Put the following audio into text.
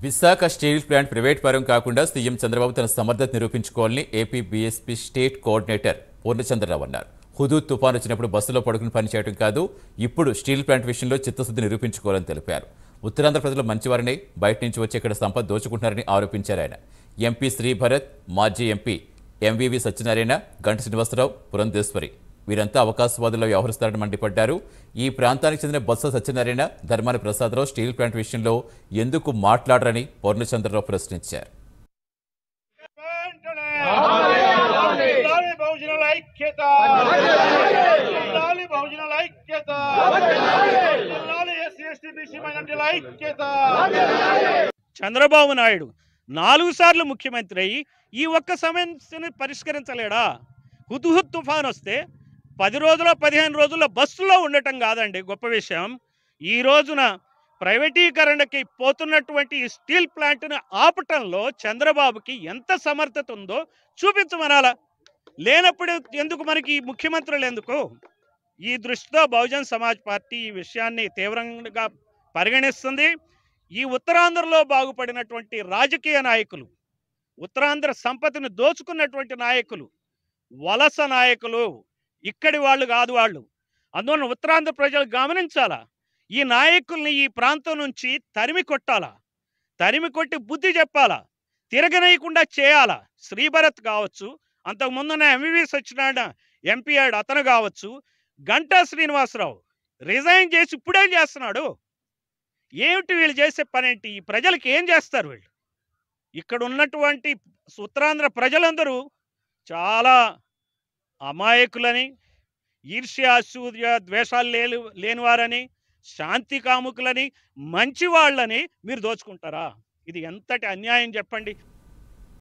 Visakha steel plant private పరం కాకుండా CM Chandrababu తన సమర్థత నిరూపించుకోవాలని AP BSP state coordinator Purnachandrarao అన్నారు. హుదూద్ తుఫాను వచ్చినప్పుడు బస్సులో పడుకుని పనిచేయడం కాదు, ఇప్పుడు స్టీల్ ప్లాంట్ విషయంలో చిత్తశుద్ధి నిరూపించుకోవాలని తెలిపారు. ఉత్తరాంధ్ర ప్రజలు మంచివారని, బయట నుంచి వచ్చి ఇక్కడ సంపద దోచుకుంటున్నారని ఆరోపించారు ఆయన. ఎంపీ శ్రీభరత్, మాజీ ఎంపీ ఎంవీవీ సత్యనారాయణ, గంట శ్రీనివాసరావు, పురంధేశ్వరి వీరంతా అవకాశవాదుల్లో వ్యవహరిస్తారని మండిపడ్డారు. ఈ ప్రాంతానికి చెందిన బొత్స సత్యనారాయణ, ధర్మాన ప్రసాదరావు స్టీల్ ప్లాంట్ విషయంలో ఎందుకు మాట్లాడరని పూర్ణచంద్రరావు ప్రశ్నించారు. చంద్రబాబు నాయుడు 4 సార్లు ముఖ్యమంత్రి అయ్యి ఈ ఒక్క సమస్యను పరిష్కరించలేడా? హుద్హుద్ తుఫాన్ వస్తే 10 రోజుల 15 రోజుల్లో బస్సులో ఉండటం కాదండి గొప్ప విషయం. ఈ రోజున ప్రైవేటీకరణకి పోతున్నటువంటి స్టీల్ ప్లాంట్ను ఆపటంలో చంద్రబాబుకి ఎంత సమర్థత ఉందో చూపించమనాలా. లేనప్పుడు ఎందుకు మనకి ముఖ్యమంత్రులు ఎందుకు? ఈ దృష్టితో బహుజన్ సమాజ్ పార్టీ ఈ విషయాన్ని తీవ్రంగా పరిగణిస్తుంది. ఈ ఉత్తరాంధ్రలో బాగుపడినటువంటి రాజకీయ నాయకులు, ఉత్తరాంధ్ర సంపదను దోచుకున్నటువంటి నాయకులు వలస నాయకులు, ఇక్కడి వాళ్ళు కాదు వాళ్ళు. అందువలన ఉత్తరాంధ్ర ప్రజలు గమనించాలా. ఈ నాయకుల్ని ఈ ప్రాంతం నుంచి తరిమి కొట్టాలా, తరిమి కొట్టి బుద్ధి చెప్పాలా, తిరగనేయకుండా చేయాలా. శ్రీభరత్ కావచ్చు, అంతకుముందున్న ఎంవీవీ సత్యనారాయణ ఎంపీ అతను కావచ్చు, గంటా శ్రీనివాసరావు రిజైన్ చేసి ఇప్పుడేం చేస్తున్నాడు? ఏమిటి వీళ్ళు చేసే పనేంటి? ఈ ప్రజలకు ఏం చేస్తారు వీళ్ళు? ఇక్కడ ఉన్నటువంటి ఉత్తరాంధ్ర ప్రజలందరూ చాలా అమాయకులని, ఈర్ష్య అసూయ ద్వేషాలు లేనివారని, శాంతి కాముకులని, మంచి వాళ్ళని మీరు దోచుకుంటారా? ఇది ఎంతటి అన్యాయం చెప్పండి.